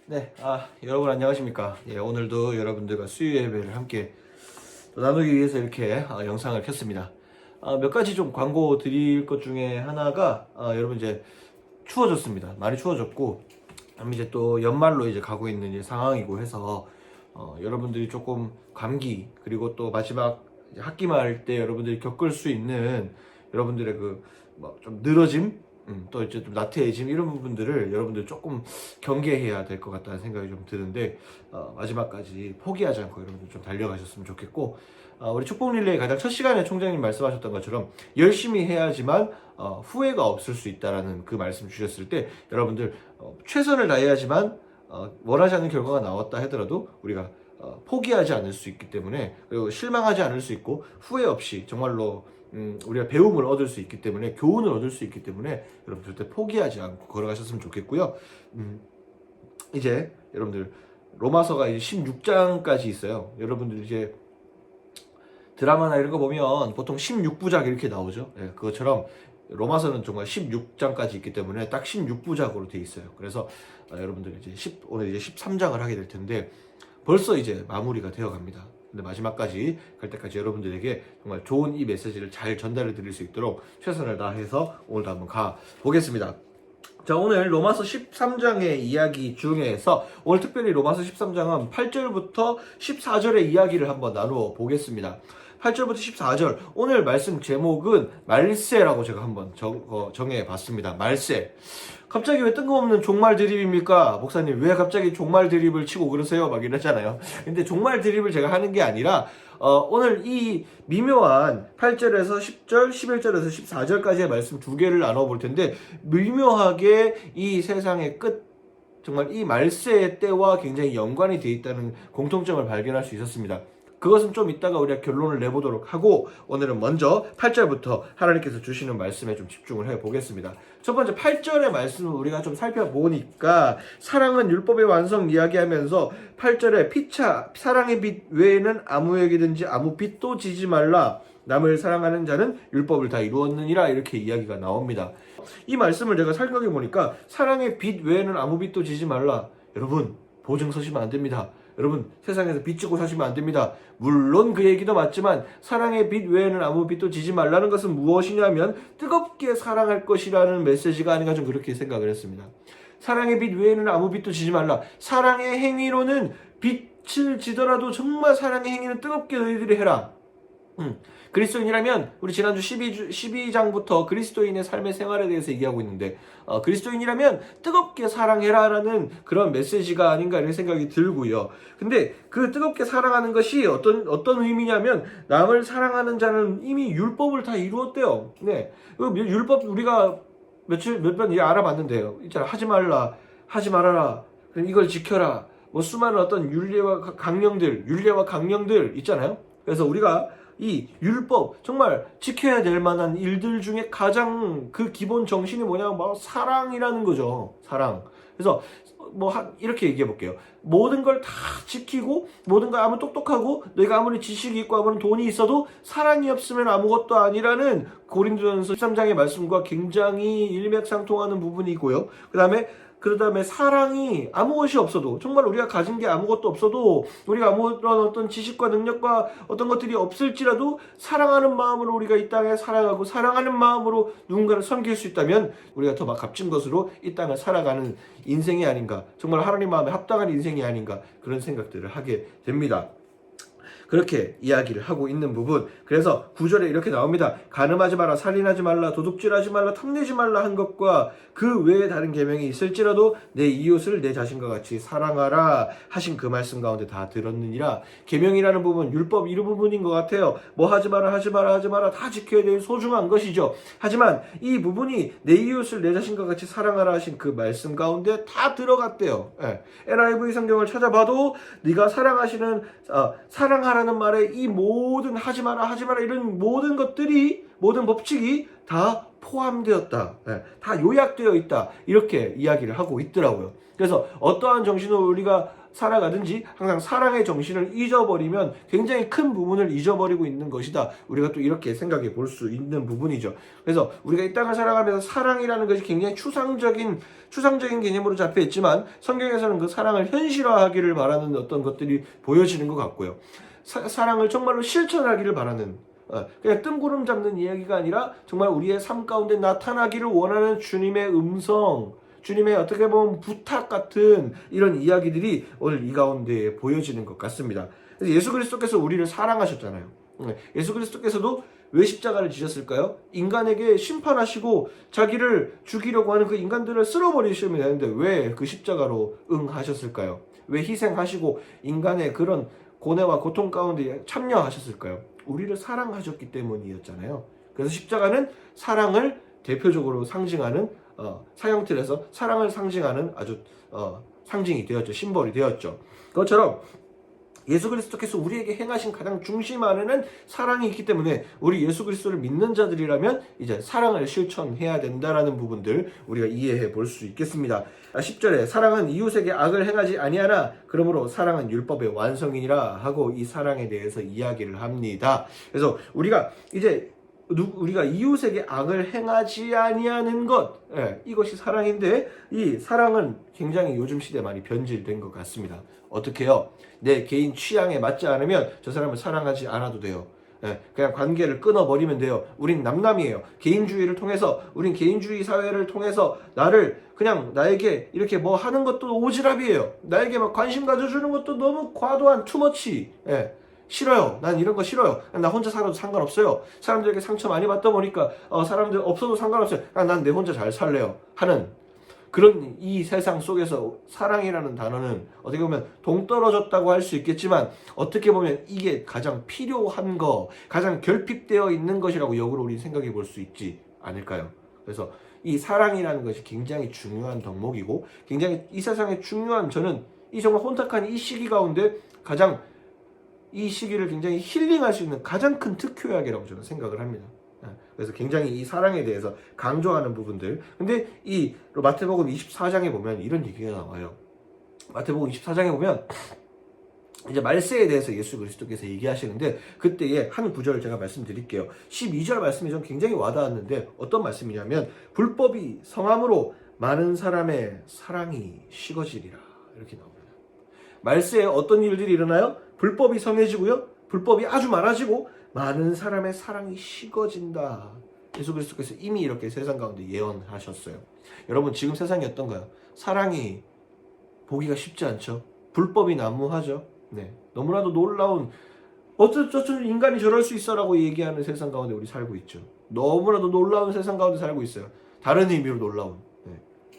네, 여러분 안녕하십니까? 예, 오늘도 여러분들과 수요 예배를 함께 또 나누기 위해서 이렇게 영상을 켰습니다. 몇 가지 좀 광고 드릴 것 중에 하나가 여러분 이제 추워졌습니다. 많이 추워졌고 이제 또 연말로 이제 가고 있는 이제 상황이고 해서 여러분들이 조금 감기 그리고 또 마지막 이제 학기말 때 여러분들이 겪을 수 있는 여러분들의 그 뭐 좀 늘어짐 또 이제 좀 나태해짐 이런 부분들을 여러분들 조금 경계해야 될 것 같다는 생각이 좀 드는데 마지막까지 포기하지 않고 여러분들 좀 달려가셨으면 좋겠고 우리 축복릴레이 가장 첫 시간에 총장님 말씀하셨던 것처럼 열심히 해야지만 후회가 없을 수 있다라는 그 말씀 주셨을 때 여러분들 최선을 다해야지만 원하지 않는 결과가 나왔다 하더라도 우리가 포기하지 않을 수 있기 때문에 그리고 실망하지 않을 수 있고 후회 없이 정말로 우리가 배움을 얻을 수 있기 때문에 교훈을 얻을 수 있기 때문에 여러분 절대 포기하지 않고 걸어가셨으면 좋겠고요. 이제 여러분들 로마서가 이제 16장까지 있어요. 여러분들 이제 드라마나 이런 거 보면 보통 16부작 이렇게 나오죠. 예, 그것처럼 로마서는 정말 16장까지 있기 때문에 딱 16부작으로 돼 있어요. 그래서 여러분들 이제 오늘 이제 13장을 하게 될 텐데 벌써 이제 마무리가 되어 갑니다. 근데 마지막까지 갈 때까지 여러분들에게 정말 좋은 이 메시지를 잘 전달해 드릴 수 있도록 최선을 다해서 오늘도 한번 가 보겠습니다. 자, 오늘 로마서 13장의 이야기 중에서 오늘 특별히 로마서 13장은 8절부터 14절의 이야기를 한번 나누어 보겠습니다. 8절부터 14절 오늘 말씀 제목은 말세라고 제가 한번 정해봤습니다. 말세. 갑자기 왜 뜬금없는 종말 드립입니까? 목사님 왜 갑자기 종말 드립을 치고 그러세요? 막 이러잖아요. 근데 종말 드립을 제가 하는 게 아니라 오늘 이 미묘한 8절에서 10절, 11절에서 14절까지의 말씀 두 개를 나눠볼 텐데 미묘하게 이 세상의 끝 정말 이 말세의 때와 굉장히 연관이 되어 있다는 공통점을 발견할 수 있었습니다. 그것은 좀 이따가 우리가 결론을 내보도록 하고 오늘은 먼저 8절부터 하나님께서 주시는 말씀에 좀 집중을 해보겠습니다. 첫 번째 8절의 말씀을 우리가 좀 살펴보니까 사랑은 율법의 완성 이야기하면서 8절에 피차 사랑의 빛 외에는 아무에게든지 아무 빛도 지지 말라 남을 사랑하는 자는 율법을 다 이루었느니라 이렇게 이야기가 나옵니다. 이 말씀을 제가 살펴보게 보니까 사랑의 빛 외에는 아무 빛도 지지 말라. 여러분 보증 서시면 안 됩니다. 여러분 세상에서 빚지고 사시면 안 됩니다. 물론 그 얘기도 맞지만 사랑의 빛 외에는 아무 빛도 지지 말라는 것은 무엇이냐면 뜨겁게 사랑할 것이라는 메시지가 아닌가 좀 그렇게 생각을 했습니다. 사랑의 빛 외에는 아무 빛도 지지 말라. 사랑의 행위로는 빛을 지더라도 정말 사랑의 행위는 뜨겁게 너희들이 해라. 그리스도인이라면 우리 지난주 12장부터 그리스도인의 삶의 생활에 대해서 얘기하고 있는데 그리스도인이라면 뜨겁게 사랑해라라는 그런 메시지가 아닌가 이런 생각이 들고요. 근데 그 뜨겁게 사랑하는 것이 어떤 의미냐면 남을 사랑하는 자는 이미 율법을 다 이루었대요. 네, 율법 우리가 몇 번 알아봤는데요. 있잖아, 하지 말라, 하지 말아라, 이걸 지켜라. 뭐 수많은 어떤 율례와 강령들 있잖아요. 그래서 우리가 이 율법 정말 지켜야 될 만한 일들 중에 가장 그 기본 정신이 뭐냐면 바로 사랑이라는 거죠. 사랑. 그래서 이렇게 얘기해 볼게요. 모든 걸 다 지키고 모든 걸 아무리 똑똑하고 너희가 아무리 지식이 있고 아무리 돈이 있어도 사랑이 없으면 아무것도 아니라는 고린도전서 13장의 말씀과 굉장히 일맥상통하는 부분이고요. 그 다음에 사랑이 아무것이 없어도 정말 우리가 가진 게 아무것도 없어도 우리가 아무런 어떤 지식과 능력과 어떤 것들이 없을지라도 사랑하는 마음으로 우리가 이 땅에 살아가고 사랑하는 마음으로 누군가를 섬길 수 있다면 우리가 더 값진 것으로 이 땅을 살아가는 인생이 아닌가, 정말 하나님 마음에 합당한 인생이 아닌가 그런 생각들을 하게 됩니다. 그렇게 이야기를 하고 있는 부분. 그래서 9절에 이렇게 나옵니다. 간음하지 마라, 살인하지 말라, 도둑질하지 말라, 탐내지 말라 한 것과 그 외에 다른 계명이 있을지라도 내 이웃을 내 자신과 같이 사랑하라 하신 그 말씀 가운데 다 들었느니라. 계명이라는 부분, 율법 이런 부분인 것 같아요. 뭐 하지 마라, 하지 마라, 하지 마라 다 지켜야 될 소중한 것이죠. 하지만 이 부분이 내 이웃을 내 자신과 같이 사랑하라 하신 그 말씀 가운데 다 들어갔대요. NIV 성경을 찾아봐도 네가 사랑하시는 사랑하라는 말에 이 모든 하지 마라 이런 모든 것들이 모든 법칙이 다 포함되었다. 다 요약되어 있다. 이렇게 이야기를 하고 있더라고요. 그래서 어떠한 정신으로 우리가 살아가든지 항상 사랑의 정신을 잊어버리면 굉장히 큰 부분을 잊어버리고 있는 것이다. 우리가 또 이렇게 생각해 볼 수 있는 부분이죠. 그래서 우리가 이 땅을 살아가면서 사랑이라는 것이 굉장히 추상적인 개념으로 잡혀 있지만 성경에서는 그 사랑을 현실화하기를 바라는 어떤 것들이 보여지는 것 같고요. 사랑을 정말로 실천하기를 바라는 그냥 뜬구름 잡는 이야기가 아니라 정말 우리의 삶 가운데 나타나기를 원하는 주님의 음성, 주님의 어떻게 보면 부탁 같은 이런 이야기들이 오늘 이 가운데 보여지는 것 같습니다. 그래서 예수 그리스도께서 우리를 사랑하셨잖아요. 예수 그리스도께서도 왜 십자가를 지셨을까요? 인간에게 심판하시고 자기를 죽이려고 하는 그 인간들을 쓸어버리시면 되는데 왜 그 십자가로 응하셨을까요? 왜 희생하시고 인간의 그런 고뇌와 고통 가운데 참여하셨을까요? 우리를 사랑하셨기 때문이었잖아요. 그래서 십자가는 사랑을 대표적으로 상징하는 사형틀에서 사랑을 상징하는 아주 상징이 되었죠. 심벌이 되었죠. 그것처럼 예수 그리스도께서 우리에게 행하신 가장 중심 안에는 사랑이 있기 때문에 우리 예수 그리스도를 믿는 자들이라면 이제 사랑을 실천해야 된다라는 부분들 우리가 이해해 볼 수 있겠습니다. 10절에 사랑은 이웃에게 악을 행하지 아니하나 그러므로 사랑은 율법의 완성이니라 하고 이 사랑에 대해서 이야기를 합니다. 그래서 우리가 이웃에게 악을 행하지 아니하는 것, 이것이 사랑인데 이 사랑은 굉장히 요즘 시대에 많이 변질된 것 같습니다. 어떻게요? 내 개인 취향에 맞지 않으면 저 사람을 사랑하지 않아도 돼요. 그냥 관계를 끊어버리면 돼요. 우린 남남이에요. 개인주의를 통해서, 우린 개인주의 사회를 통해서 나에게 이렇게 뭐 하는 것도 오지랖이에요. 나에게 막 관심 가져주는 것도 너무 과도한 투머치. 싫어요. 난 이런 거 싫어요. 나 혼자 살아도 상관없어요. 사람들에게 상처 많이 받다 보니까 사람들 없어도 상관없어요. 난 내 혼자 잘 살래요. 하는 그런 이 세상 속에서 사랑이라는 단어는 어떻게 보면 동떨어졌다고 할 수 있겠지만 어떻게 보면 이게 가장 필요한 거, 가장 결핍되어 있는 것이라고 역으로 우리 생각해 볼 수 있지 않을까요? 그래서 이 사랑이라는 것이 굉장히 중요한 덕목이고 굉장히 이 세상에 중요한 저는 이 정말 혼탁한 이 시기 가운데 가장 이 시기를 굉장히 힐링할 수 있는 가장 큰 특효약이라고 저는 생각을 합니다. 그래서 굉장히 이 사랑에 대해서 강조하는 부분들. 근데 이 마태복음 24장에 보면 이런 얘기가 나와요. 마태복음 24장에 보면 이제 말세에 대해서 예수 그리스도께서 얘기하시는데 그때의 한 구절을 제가 말씀드릴게요. 12절 말씀이 좀 굉장히 와닿았는데 어떤 말씀이냐면 불법이 성함으로 많은 사람의 사랑이 식어지리라 이렇게 나옵니다. 말세에 어떤 일들이 일어나요? 불법이 성해지고요. 불법이 아주 많아지고 많은 사람의 사랑이 식어진다. 예수 그리스도께서 이미 이렇게 세상 가운데 예언하셨어요. 여러분 지금 세상이 어떤가요? 사랑이 보기가 쉽지 않죠. 불법이 난무하죠. 너무나도 놀라운 어쩌면 인간이 저럴 수 있어라고 얘기하는 세상 가운데 우리 살고 있죠. 너무나도 놀라운 세상 가운데 살고 있어요. 다른 의미로 놀라운.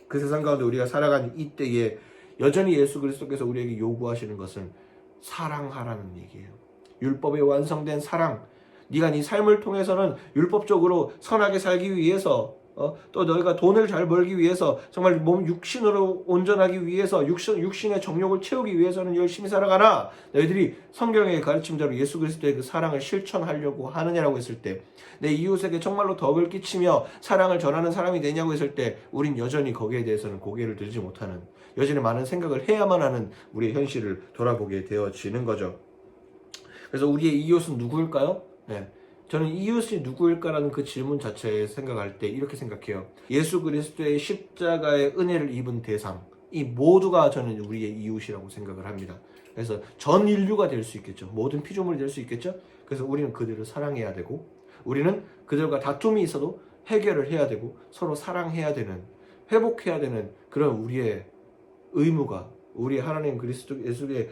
그 세상 가운데 우리가 살아가는 이때에 여전히 예수 그리스도께서 우리에게 요구하시는 것은 사랑하라는 얘기예요. 율법에 완성된 사랑. 네가 네 삶을 통해서는 율법적으로 선하게 살기 위해서 또 너희가 돈을 잘 벌기 위해서 정말 몸 육신으로 온전하기 위해서 육신의 정욕을 채우기 위해서는 열심히 살아가나 너희들이 성경의 가르침대로 예수 그리스도의 그 사랑을 실천하려고 하느냐라고 했을 때 내 이웃에게 정말로 덕을 끼치며 사랑을 전하는 사람이 되냐고 했을 때 우린 여전히 거기에 대해서는 고개를 들지 못하는 여전히 많은 생각을 해야만 하는 우리의 현실을 돌아보게 되어지는 거죠. 그래서 우리의 이웃은 누구일까요? 저는 이웃이 누구일까라는 그 질문 자체에 생각할 때 이렇게 생각해요. 예수 그리스도의 십자가의 은혜를 입은 대상, 이 모두가 저는 우리의 이웃이라고 생각을 합니다. 그래서 전 인류가 될 수 있겠죠. 모든 피조물이 될 수 있겠죠. 그래서 우리는 그들을 사랑해야 되고 우리는 그들과 다툼이 있어도 해결을 해야 되고 서로 사랑해야 되는, 회복해야 되는 그런 우리의 의무가 우리 하나님 그리스도 예수의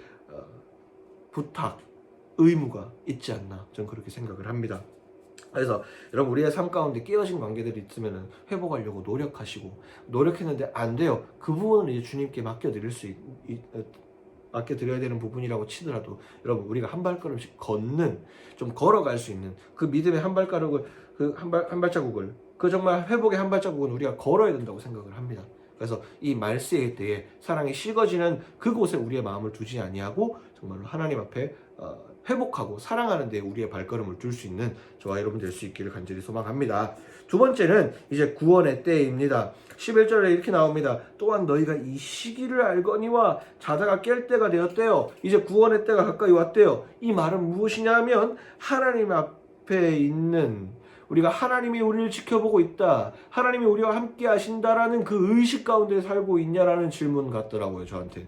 부탁, 의무가 있지 않나 저는 그렇게 생각을 합니다. 그래서 여러분 우리의 삶 가운데 깨어진 관계들이 있으면 회복하려고 노력하시고 노력했는데 안 돼요. 그 부분은 이제 주님께 맡겨드려야 되는 부분이라고 치더라도 여러분 우리가 한 발걸음씩 걷는 좀 걸어갈 수 있는 그 믿음의 한 발자국을 그 정말 회복의 한 발자국은 우리가 걸어야 된다고 생각을 합니다. 그래서 이 말세의 때에 사랑이 식어지는 그곳에 우리의 마음을 두지 아니하고 정말로 하나님 앞에 회복하고 사랑하는 데 우리의 발걸음을 둘 수 있는 저와 여러분 될 수 있기를 간절히 소망합니다. 두 번째는 이제 구원의 때입니다. 11절에 이렇게 나옵니다. 또한 너희가 이 시기를 알거니와 자다가 깰 때가 되었대요. 이제 구원의 때가 가까이 왔대요. 이 말은 무엇이냐면 하나님 앞에 있는 우리가 하나님이 우리를 지켜보고 있다, 하나님이 우리와 함께 하신다라는 그 의식 가운데 살고 있냐라는 질문 같더라고요, 저한테.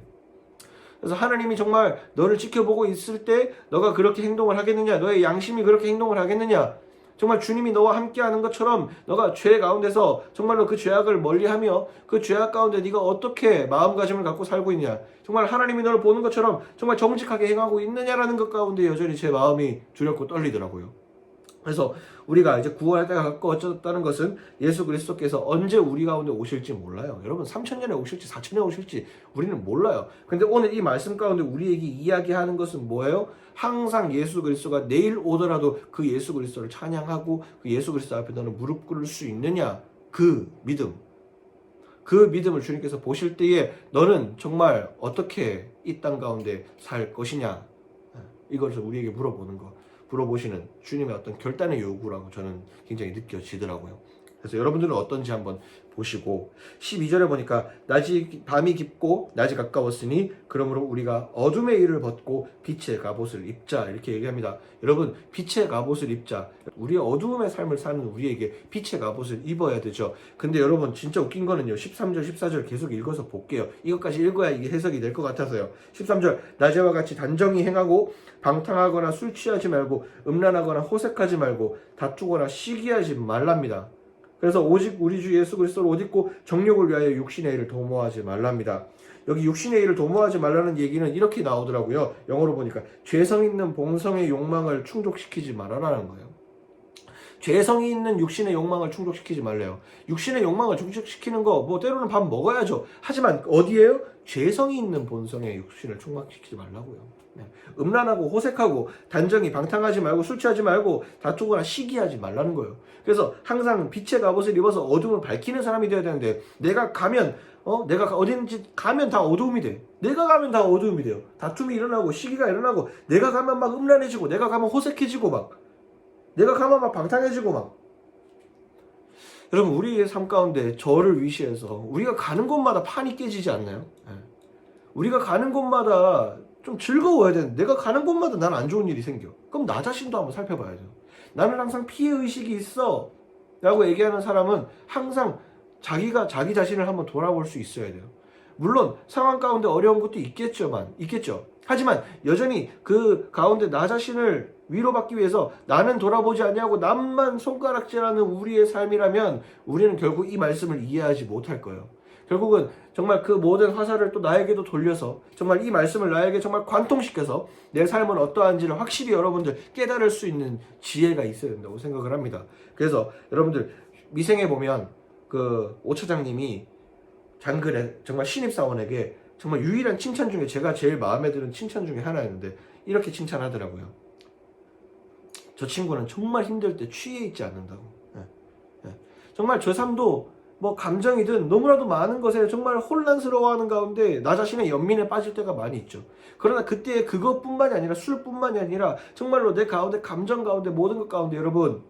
그래서 하나님이 정말 너를 지켜보고 있을 때 너가 그렇게 행동을 하겠느냐, 너의 양심이 그렇게 행동을 하겠느냐, 정말 주님이 너와 함께하는 것처럼 너가 죄 가운데서 정말로 그 죄악을 멀리하며 그 죄악 가운데 네가 어떻게 마음가짐을 갖고 살고 있냐, 정말 하나님이 너를 보는 것처럼 정말 정직하게 행하고 있느냐라는 것 가운데 여전히 제 마음이 두렵고 떨리더라고요. 그래서 우리가 이제 구원의 때가 가까워졌다는 것은 예수 그리스도께서 언제 우리 가운데 오실지 몰라요. 여러분 3000년에 오실지 4000년에 오실지 우리는 몰라요. 근데 오늘 이 말씀 가운데 우리에게 이야기하는 것은 뭐예요? 항상 예수 그리스도가 내일 오더라도 그 예수 그리스도를 찬양하고 그 예수 그리스도 앞에 너는 무릎 꿇을 수 있느냐, 그 믿음, 그 믿음을 주님께서 보실 때에 너는 정말 어떻게 이 땅 가운데 살 것이냐, 이것을 우리에게 물어보시는 주님의 어떤 결단의 요구라고 저는 굉장히 느껴지더라고요. 그래서 여러분들은 어떤지 한번 보시고, 12절에 보니까 밤이 깊고 낮이 가까웠으니 그러므로 우리가 어둠의 일을 벗고 빛의 갑옷을 입자, 이렇게 얘기합니다. 여러분, 빛의 갑옷을 입자, 우리 어두움의 삶을 사는 우리에게 빛의 갑옷을 입어야 되죠. 근데 여러분 진짜 웃긴 거는요, 13절 14절 계속 읽어서 볼게요. 이것까지 읽어야 이게 해석이 될 것 같아서요. 13절, 낮에와 같이 단정히 행하고 방탕하거나 술 취하지 말고 음란하거나 호색하지 말고 다투거나 시기하지 말랍니다. 그래서 오직 우리 주 예수 그리스도를 옷 입고 정욕을 위하여 육신의 일을 도모하지 말랍니다. 여기 육신의 일을 도모하지 말라는 얘기는 이렇게 나오더라고요. 영어로 보니까 죄성 있는 본성의 욕망을 충족시키지 말아라는 거예요. 죄성이 있는 육신의 욕망을 충족시키지 말래요. 육신의 욕망을 충족시키는 거 뭐 때로는 밥 먹어야죠. 하지만 어디에요? 죄성이 있는 본성의 육신을 충족시키지 말라고요. 음란하고 호색하고 단정히 방탕하지 말고 술 취하지 말고 다투거나 시기하지 말라는 거예요. 그래서 항상 빛의 갑옷을 입어서 어둠을 밝히는 사람이 되어야 되는데, 내가 어딘지 가면 다 어두움이 돼. 내가 가면 다 어두움이 돼요. 다툼이 일어나고 시기가 일어나고, 내가 가면 막 음란해지고, 내가 가면 호색해지고, 막 내가 가면 막 방탕해지고 막. 여러분, 우리의 삶 가운데 저를 위시해서 우리가 가는 곳마다 판이 깨지지 않나요? 우리가 가는 곳마다 좀 즐거워야 되는데, 내가 가는 곳마다 난 안 좋은 일이 생겨. 그럼 나 자신도 한번 살펴봐야 돼요. 나는 항상 피해의식이 있어 라고 얘기하는 사람은 항상 자기가 자기 자신을 한번 돌아볼 수 있어야 돼요. 물론 상황 가운데 어려운 것도 있겠죠. 하지만 여전히 그 가운데 나 자신을 위로받기 위해서 나는 돌아보지 아니하고 남만 손가락질하는 우리의 삶이라면 우리는 결국 이 말씀을 이해하지 못할 거예요. 결국은 정말 그 모든 화살을 또 나에게도 돌려서 정말 이 말씀을 나에게 정말 관통시켜서 내 삶은 어떠한지를 확실히 여러분들 깨달을 수 있는 지혜가 있어야 된다고 생각을 합니다. 그래서 여러분들 미생에 보면 그 오 차장님이 장글에 정말 신입사원에게 정말 유일한 칭찬 중에 제가 제일 마음에 드는 칭찬 중에 하나였는데, 이렇게 칭찬하더라고요. 저 친구는 정말 힘들 때 취해 있지 않는다고. 정말 저 삶도 뭐 감정이든 너무나도 많은 것에 정말 혼란스러워하는 가운데 나 자신의 연민에 빠질 때가 많이 있죠. 그러나 그때 그것뿐만이 아니라 술뿐만이 아니라 정말로 내 가운데, 감정 가운데, 모든 것 가운데 여러분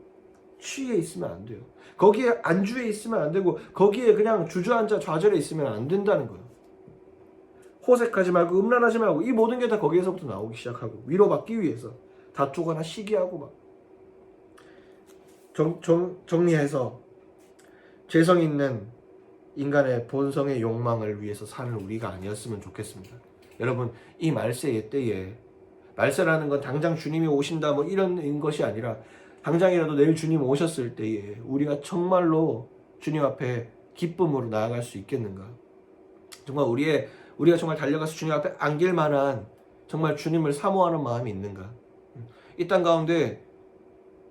취해 있으면 안 돼요. 거기에 안주해 있으면 안 되고, 거기에 그냥 주저앉아 좌절해 있으면 안 된다는 거예요. 호색하지 말고 음란하지 말고, 이 모든 게 다 거기에서부터 나오기 시작하고, 위로받기 위해서 다투거나 시기하고 막. 정리해서 죄성 있는 인간의 본성의 욕망을 위해서 사는 우리가 아니었으면 좋겠습니다. 여러분, 이 말세의 때에, 말세라는 건 당장 주님이 오신다 뭐 이런 것이 아니라 당장이라도 내일 주님 오셨을 때에 우리가 정말로 주님 앞에 기쁨으로 나아갈 수 있겠는가? 정말 우리가 정말 달려가서 주님 앞에 안길 만한 정말 주님을 사모하는 마음이 있는가? 이 땅 가운데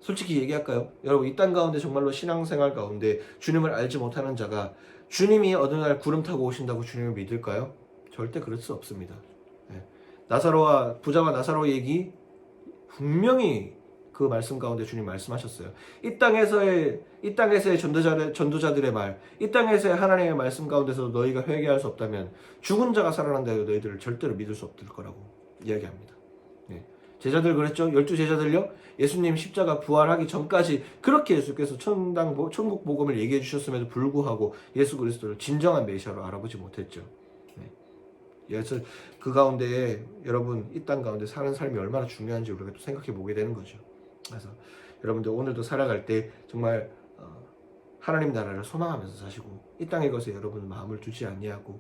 솔직히 얘기할까요? 여러분, 이 땅 가운데 정말로 신앙생활 가운데 주님을 알지 못하는 자가 주님이 어느 날 구름 타고 오신다고 주님을 믿을까요? 절대 그럴 수 없습니다. 부자와 나사로 얘기 분명히 그 말씀 가운데 주님 말씀하셨어요. 이 땅에서의 전도자들의 말, 이 땅에서의 하나님의 말씀 가운데서 너희가 회개할 수 없다면 죽은 자가 살아난다 해도 너희들을 절대로 믿을 수 없을 거라고 이야기합니다. 제자들 그랬죠? 12제자들요? 예수님 십자가 부활하기 전까지 그렇게 예수께서 천국 복음을 얘기해 주셨음에도 불구하고 예수 그리스도를 진정한 메시아로 알아보지 못했죠. 네. 그래서 그 가운데 여러분 이 땅 가운데 사는 삶이 얼마나 중요한지 우리가 또 생각해 보게 되는 거죠. 그래서 여러분들 오늘도 살아갈 때 정말 하나님 나라를 소망하면서 사시고 이 땅의 것에 여러분 마음을 두지 아니하고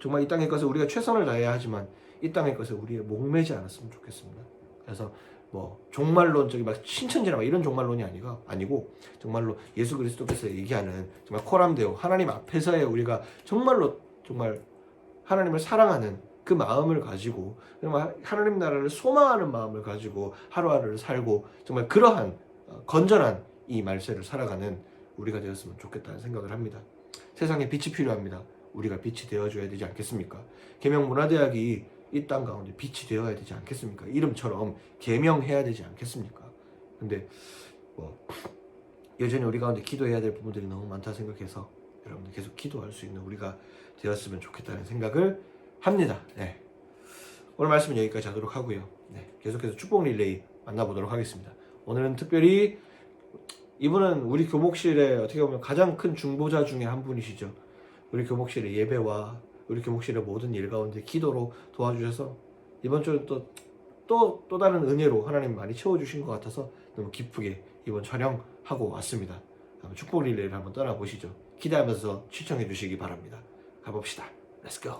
정말 이 땅의 것에 우리가 최선을 다해야 하지만 이 땅의 것에 우리의 목매지 않았으면 좋겠습니다. 그래서 뭐 종말론적인 막 신천지나 막 이런 종말론이 아니고 정말로 예수 그리스도께서 얘기하는 정말 코람데오 하나님 앞에서의 우리가 정말로 정말 하나님을 사랑하는 그 마음을 가지고 정말 하나님 나라를 소망하는 마음을 가지고 하루하루를 살고 정말 그러한 건전한 이 말세를 살아가는 우리가 되었으면 좋겠다는 생각을 합니다. 세상에 빛이 필요합니다. 우리가 빛이 되어줘야 되지 않겠습니까? 계명문화대학이 이 땅 가운데 빛이 되어야 되지 않겠습니까? 이름처럼 계명해야 되지 않겠습니까? 근데 뭐 여전히 우리 가운데 기도해야 될 부분들이 너무 많다 생각해서 여러분들 계속 기도할 수 있는 우리가 되었으면 좋겠다는 생각을 합니다. 네. 오늘 말씀은 여기까지 하도록 하고요. 네. 계속해서 축복 릴레이 만나보도록 하겠습니다. 오늘은 특별히 이분은 우리 교목실에 어떻게 보면 가장 큰 중보자 중에 한 분이시죠. 우리 교목실의 예배와 우리 교목실의 모든 일 가운데 기도로 도와주셔서 이번 주는 또 다른 은혜로 하나님 많이 채워주신 것 같아서 너무 기쁘게 이번 촬영하고 왔습니다. 축복 릴레이를 한번 떠나보시죠. 기대하면서 시청해 주시기 바랍니다. 가봅시다. Let's go.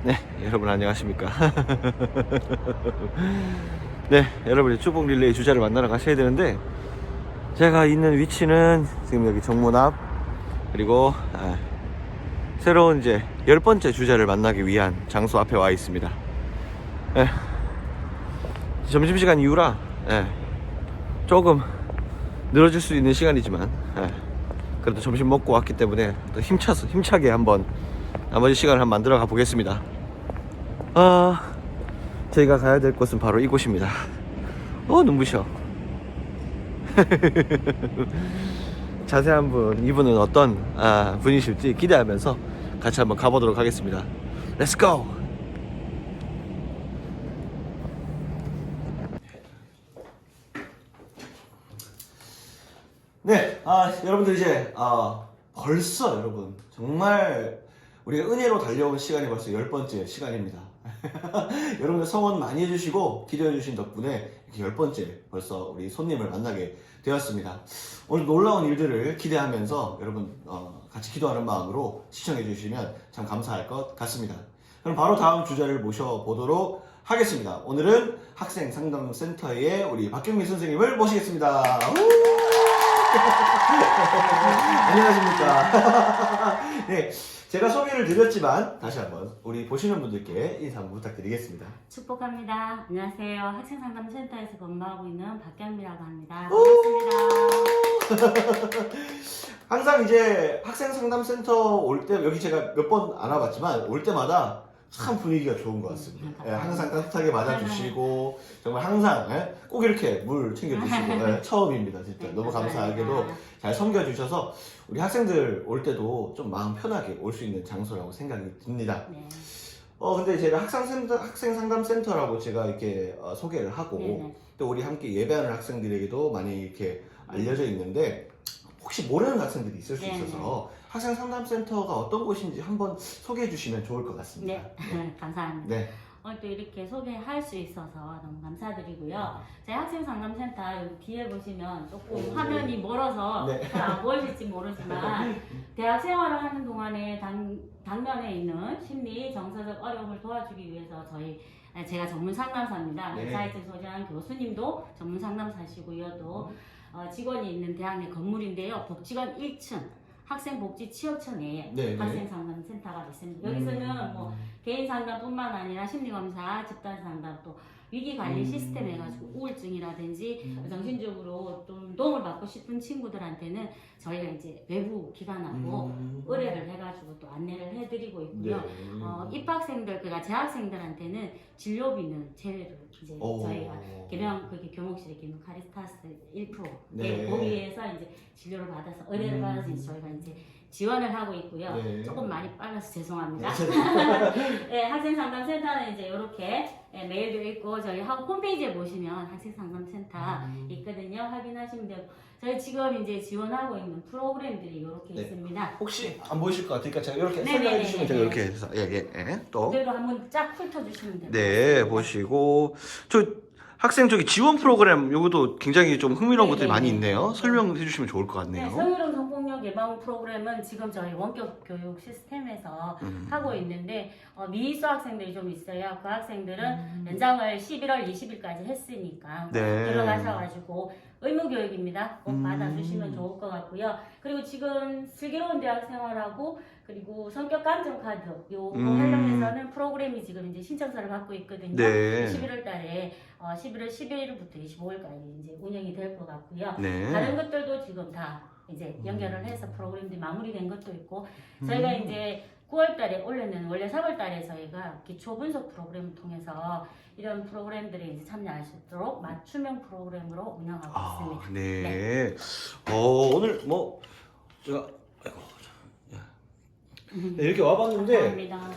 네, 여러분 안녕하십니까? 네, 여러분이 축복 릴레이 주자를 만나러 가셔야 되는데 제가 있는 위치는 지금 여기 정문 앞 그리고 새로운 이제 10번째 주자를 만나기 위한 장소 앞에 와 있습니다. 점심시간 이후라 조금 늘어질 수 있는 시간이지만 그래도 점심 먹고 왔기 때문에 또 힘차게 한번 나머지 시간을 한번 만들어 가 보겠습니다. 저희가 가야 될 곳은 바로 이곳입니다. 눈부셔. 자세한 분, 이분은 어떤 분이실지 기대하면서 같이 한번 가보도록 하겠습니다. Let's go! 네, 여러분들 이제 벌써 여러분 정말 우리가 은혜로 달려온 시간이 벌써 10번째 시간입니다. 여러분들 성원 많이 해주시고 기도해주신 덕분에 이렇게 10번째 벌써 우리 손님을 만나게 되었습니다. 오늘 놀라운 일들을 기대하면서 여러분 같이 기도하는 마음으로 시청해주시면 참 감사할 것 같습니다. 그럼 바로 다음 주자를 모셔보도록 하겠습니다. 오늘은 학생상담센터의 우리 박경미 선생님을 모시겠습니다. 안녕하십니까. 네, 제가 소개를 드렸지만 다시 한번 우리 보시는 분들께 인사 한번 부탁드리겠습니다. 축복합니다. 안녕하세요. 학생상담센터에서 근무하고 있는 박경미라고 합니다. 반갑습니다. 항상 이제 학생상담센터 올 때 여기 제가 몇 번 안 와봤지만 올 때마다 참 분위기가 좋은 것 같습니다. 항상 따뜻하게 맞아주시고 정말 항상 꼭 이렇게 물 챙겨주시고 처음입니다. 진짜 너무 감사하게도 잘 섬겨주셔서 우리 학생들 올 때도 좀 마음 편하게 올 수 있는 장소라고 생각이 듭니다. 네. 근데 제가 학생상담센터라고 제가 이렇게 소개를 하고 네네. 또 우리 함께 예배하는 학생들에게도 많이 이렇게 알려져 있는데 혹시 모르는 학생들이 있을 수 있어서 학생상담센터가 어떤 곳인지 한번 소개해 주시면 좋을 것 같습니다. 네. 감사합니다. 네. 오늘 또 이렇게 소개할 수 있어서 너무 감사드리고요. 저희 학생상담센터 여기 뒤에 보시면 조금 화면이 멀어서 잘 안 보이실지 모르지만 대학 생활을 하는 동안에 당면에 있는 심리, 정서적 어려움을 도와주기 위해서 제가 전문 상담사입니다. 사이트 소장 교수님도 전문 상담사시고요. 또 직원이 있는 대학 내 건물인데요. 복지관 1층 학생복지취업청에 학생상담센터가 있습니다. 여기서는 뭐 개인 상담뿐만 아니라 심리검사, 집단상담, 또 위기 관리 시스템 해가지고 우울증이라든지 정신적으로 좀 도움을 받고 싶은 친구들한테는 저희가 이제 외부 기관하고 의뢰를 해가지고 또 안내를 해드리고 있고요. 네. 입학생들, 그러니까 재학생들한테는 진료비는 제외로 이제 저희가 그게 교목실의 기능 카리타스 1% 네. 거기에서 이제 진료를 받아서 의뢰를 받아서 이제 저희가 이제 지원을 하고 있고요. 네. 조금 많이 빨라서 죄송합니다. 네. 네, 학생상담센터는 이제 이렇게 메일도 있고 저희 홈페이지에 보시면 학생상담센터 있거든요. 확인하시면 되고 저희 지금 이제 지원하고 있는 프로그램들이 이렇게 네. 있습니다. 혹시 안 보이실 것 같으니까 제가 이렇게 네, 설명해 네, 주시면 네, 제가 네. 이렇게 해서 또 그대로 한번 쫙 훑어주시면 돼요. 네, 보시고 저 학생 저기 지원 프로그램 요것도 굉장히 좀 흥미로운 네, 것들이 네, 많이 네. 있네요. 설명해 주시면 좋을 것 네, 같네요. 성희롱 성폭력 예방 프로그램은 지금 저희 원격 교육 시스템에서 하고 있는데 미수 학생들이 좀 있어요. 그 학생들은 연장을 11월 20일까지 했으니까 네. 들어가셔가지고 의무 교육입니다. 꼭 받아주시면 좋을 것 같고요. 그리고 지금 슬기로운 대학 생활하고 그리고 성격 감정 카드 요거 활용해서는 프로그램이 지금 이제 신청서를 받고 있거든요. 네. 11월 달에 11월 11일부터 25일까지 이제 운영이 될 것 같고요. 네. 다른 것들도 지금 다 이제 연결을 해서 프로그램들이 마무리된 것도 있고 저희가 이제 9월 달에 원래는 원래 3월 달에 저희가 기초 분석 프로그램을 통해서 이런 프로그램들에 이제 참여할 수 있도록 맞춤형 프로그램으로 운영하고 있습니다. 네. 오늘 뭐 제가 네, 이렇게 와봤는데 감사합니다.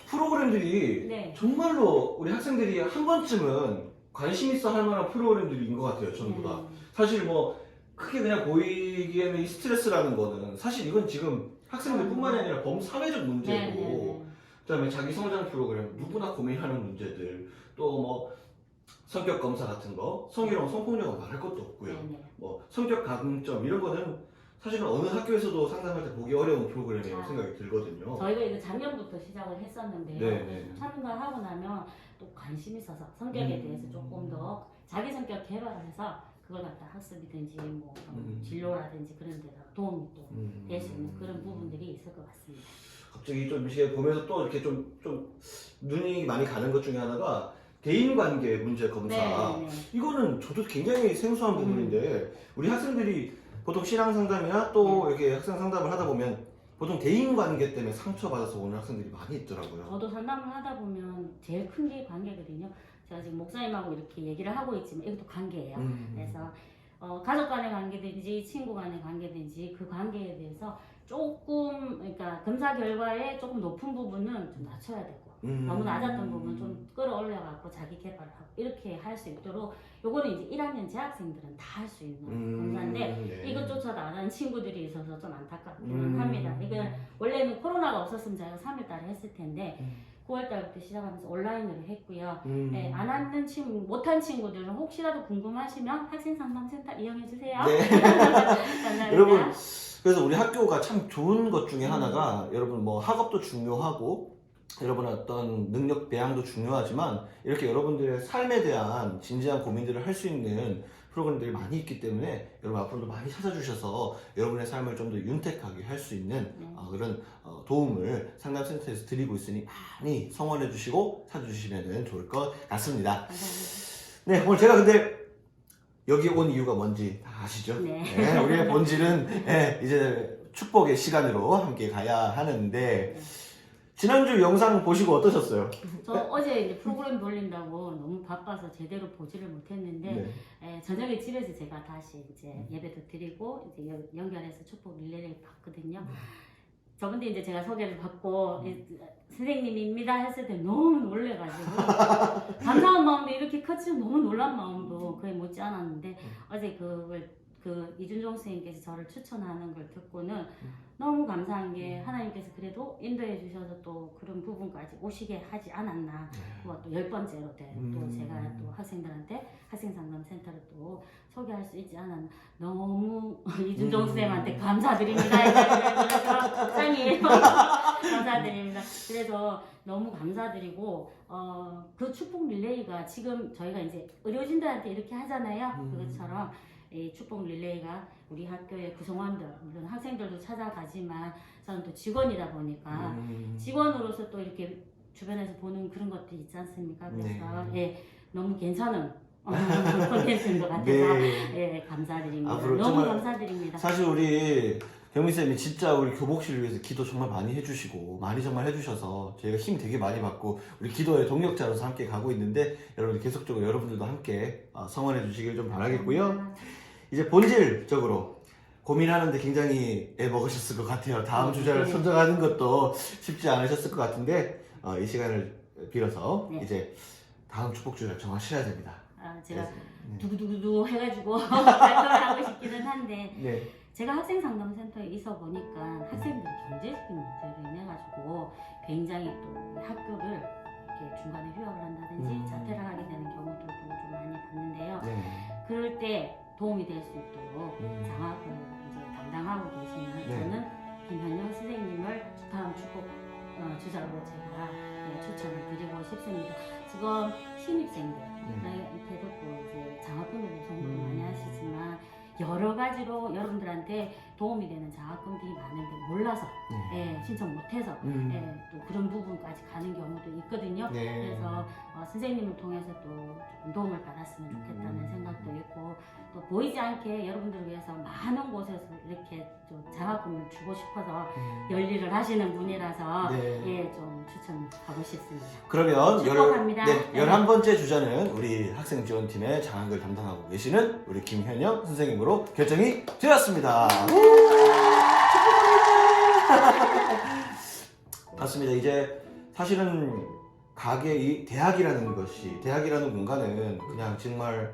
프로그램들이 네. 정말로 우리 학생들이 한 번쯤은 관심 있어 할 만한 프로그램들인 것 같아요. 전부 다. 사실 뭐 크게 그냥 보이기에는 이 스트레스라는 거는 사실 이건 지금 학생들뿐만이 아니라 범사회적 문제고 그다음에 자기 성장 프로그램 누구나 고민하는 문제들 또 뭐 성격 검사 같은 거 성희롱 성폭력은 말할 것도 없고요. 뭐 성격 가급점 이런 거는 사실은 어느 학교에서도 상담할 때 보기 어려운 프로그램이라고 생각이 들거든요. 저희가 이거 작년부터 시작을 했었는데요. 네. 참가하고 나면 또 관심 있어서 성격에 대해서 조금 더 자기 성격 개발을 해서 그걸 갖다 학습이든지 뭐 진로라든지 그런 데다 도움이 또 될 수 있는 그런 부분들이 있을 것 같습니다. 갑자기 좀 이렇게 보면서 또 이렇게 좀 눈이 많이 가는 것 중에 하나가 대인관계 문제 검사. 이거는 저도 굉장히 생소한 부분인데 우리 학생들이 보통 신앙 상담이나 또 이렇게 학생 상담을 하다 보면 보통 대인관계 때문에 상처받아서 오는 학생들이 많이 있더라고요. 저도 상담을 하다 보면 제일 큰 게 관계거든요. 제가 지금 목사님하고 이렇게 얘기를 하고 있지만 이것도 관계예요. 그래서 가족 간의 관계든지 친구 간의 관계든지 그 관계에 대해서 조금 그러니까 검사 결과에 조금 높은 부분은 좀 낮춰야 되고 너무 낮았던 부분 좀 끌어올려갖고 자기 개발을 하고 이렇게 할 수 있도록 요거는 이제 1학년 재학생들은 다 할 수 있는 검사인데 이것조차도 안 하는 친구들이 있어서 좀 안타깝기는 합니다. 이건 원래는 코로나가 없었으면 저희가 3월 달에 했을 텐데 9월 달부터 시작하면서 온라인으로 했고요. 네, 안 하는 친구, 못한 친구들은 혹시라도 궁금하시면 학생상담센터 이용해주세요. 네. 감사합니다. 여러분, 그래서 우리 학교가 참 좋은 것 중에 하나가 여러분 뭐 학업도 중요하고 여러분의 어떤 능력 배양도 중요하지만 이렇게 여러분들의 삶에 대한 진지한 고민들을 할 수 있는 프로그램들이 많이 있기 때문에 여러분 앞으로도 많이 찾아주셔서 여러분의 삶을 좀 더 윤택하게 할 수 있는 그런 도움을 상담센터에서 드리고 있으니 많이 성원해 주시고 찾아주시면 좋을 것 같습니다. 네, 오늘 제가 근데 여기 온 이유가 뭔지 다 아시죠? 네. 우리의 본질은 이제 축복의 시간으로 함께 가야 하는데 지난주 영상 보시고 어떠셨어요? 저 어제 이제 프로그램 돌린다고 너무 바빠서 제대로 보지를 못했는데 저녁에 집에서 제가 다시 이제 예배도 드리고 이제 연결해서 축복 릴레이를 봤거든요. 저번에 이제 제가 소개를 받고 선생님입니다 했을 때 너무 놀래가지고 감사한 마음도 이렇게 컸지만 너무 놀란 마음도 거의 못지 않았는데 어제 그 이준종 선생님께서 저를 추천하는 걸 듣고는 너무 감사한 게 하나님께서 그래도 인도해 주셔서 또 그런 부분까지 오시게 하지 않았나. 또 10번째로 또 제가 또 학생들한테 학생상담센터를 또 소개할 수 있지 않았나. 너무 이준종 선생님한테 감사드립니다. 짱이에요. 감사드립니다. 그래서 너무 감사드리고 그 축복 릴레이가 지금 저희가 이제 의료진들한테 이렇게 하잖아요. 그것처럼 이 축복 릴레이가 우리 학교의 구성원들, 물론 학생들도 찾아가지만 저는 또 직원이다 보니까 직원으로서 또 이렇게 주변에서 보는 그런 것도 있지 않습니까? 그래서 너무 괜찮은 콘텐츠인 것 같아서 네. 예, 감사드립니다. 앞으로 너무 정말 감사드립니다. 사실 우리 경민쌤이 진짜 우리 교복실을 위해서 기도 정말 많이 해주시고 많이 정말 해주셔서 저희가 힘 되게 많이 받고 우리 기도의 동력자로서 함께 가고 있는데 여러분 계속적으로 여러분들도 함께 성원해 주시길 좀 바라겠고요. 이제 본질적으로 고민하는데 굉장히 애먹으셨을 것 같아요. 다음 주자를 네. 선정하는 것도 쉽지 않으셨을 것 같은데 이 시간을 빌어서 네. 이제 다음 축복 주자를 정하셔야 됩니다. 제가 네. 두구두구두 해가지고 발표를 하고 싶기는 한데 네. 제가 학생상담센터에 있어 보니까 학생들이 경제적인 문제로 인해 가지고 굉장히 또 학교를 이렇게 중간에 휴학을 한다든지 자퇴를 하게 되는 경우들도 좀 많이 봤는데요. 네. 그럴 때 도움이 될 수 있도록 장학을 이제 담당하고 계시는 네. 저는 김현영 선생님을 다음 축복 주자로 제가 추천을 드리고 싶습니다. 지금 신입생들한테도 또 이제 장학금을 요청을 많이 하시지만 여러 가지로 여러분들한테 도움이 되는 장학금들이 많은데 몰라서 신청 못해서 또 그런 부분까지 가는 경우도 있거든요. 네. 그래서 선생님을 통해서 또 조금 도움을 받았으면 좋겠다는 생각도 있고 또 보이지 않게 여러분들을 위해서 많은 곳에서 이렇게 좀 장학금을 주고 싶어서 열일을 하시는 분이라서 네. 좀 추천하고 싶습니다. 그러면 축복합니다. 11번째 주자는 우리 학생 지원팀의 장학을 담당하고 계시는 우리 김현영 선생님으로 결정이 되었습니다. 맞습니다. 이제 사실은 이 대학이라는 공간은 그냥 정말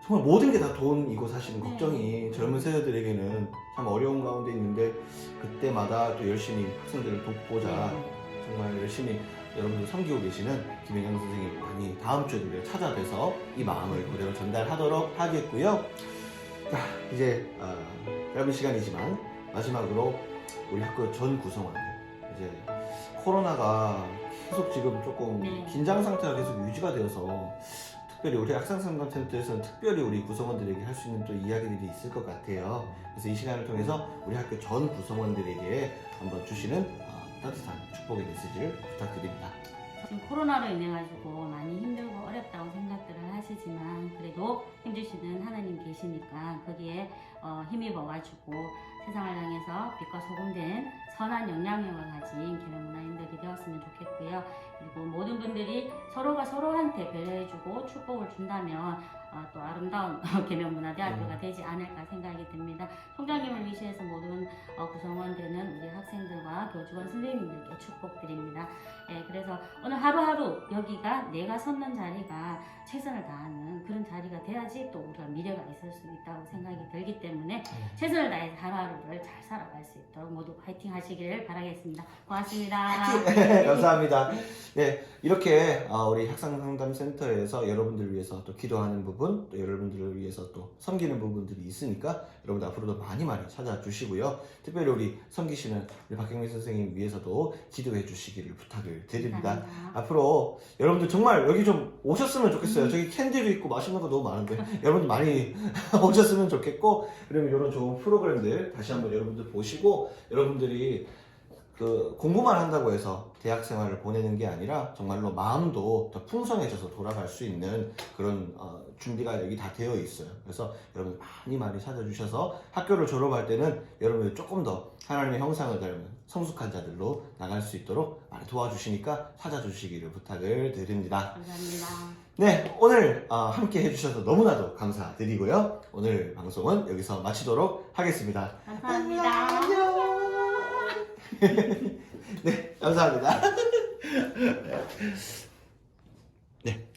모든 게 다 돈이고 사실은 걱정이 젊은 세대들에게는 참 어려운 가운데 있는데 그때마다 또 열심히 학생들을 돕고자 정말 열심히 여러분들 섬기고 계시는 김현영 선생님 많이 다음 주에도 우리가 찾아뵈서 이 마음을 그대로 전달하도록 하겠고요. 자, 이제 짧은 시간이지만 마지막으로 우리 학교 전 구성원들 이제 코로나가 계속 지금 조금 긴장 상태가 계속 유지가 되어서 특별히 우리 학생상담센터에서는 특별히 우리 구성원들에게 할 수 있는 또 이야기들이 있을 것 같아요. 그래서 이 시간을 통해서 우리 학교 전 구성원들에게 한번 주시는 따뜻한 축복의 메시지를 부탁드립니다. 지금 코로나로 인해 가지고 많이 힘들고 어렵다고 생각들을 하시지만 그래도 힘주시는 하나님 계시니까 거기에 힘입어 가지고 세상을 향해서 빛과 소금 된 선한 영향력을 가진 계명문화인들이 되었으면 좋겠고요. 그리고 모든 분들이 서로가 서로한테 배려해주고 축복을 준다면 또 아름다운 계명문화대학교가 되지 않을까 생각이 듭니다. 총장님을 위시해서 모든 구성원 되는 우리 학생들과 교직원 선생님들께 축복드립니다. 그래서 오늘 하루하루 여기가 내가 섰는 자리가 최선을 다하는 그런 자리가 돼야지 또 우리가 미래가 있을 수 있다고 생각이 들기 때문에 최선을 다해서 하루하루를 잘 살아갈 수 있도록 모두 파이팅 하시기를 바라겠습니다. 고맙습니다. 감사합니다. 네, 이렇게 우리 학생상담센터에서 여러분들을 위해서 또 기도하는 부분, 또 여러분들을 위해서 또 섬기는 부분들이 있으니까 여러분들 앞으로도 많이 찾아주시고요. 특별히 우리 섬기시는 우리 박경민 선생님 위해서도 기도해 주시기를 부탁을 드립니다. 감사합니다. 앞으로 여러분들 정말 여기 좀 오셨으면 좋겠어요. 저기 캔디도 있고 맛있는 거 너무 많은데 여러분들 많이 오셨으면 좋겠고, 그리고 이런 좋은 프로그램들 다시 한번 여러분들 보시고, 여러분들이 공부만 한다고 해서 대학 생활을 보내는 게 아니라 정말로 마음도 더 풍성해져서 돌아갈 수 있는 그런 준비가 여기 다 되어 있어요. 그래서 여러분 많이 찾아주셔서 학교를 졸업할 때는 여러분들 조금 더 하나님의 형상을 닮은 성숙한 자들로 나갈 수 있도록 많이 도와주시니까 찾아주시기를 부탁을 드립니다. 감사합니다. 네, 오늘 함께 해주셔서 너무나도 감사드리고요. 오늘 방송은 여기서 마치도록 하겠습니다. 감사합니다. 안녕. 네, 감사합니다. 네.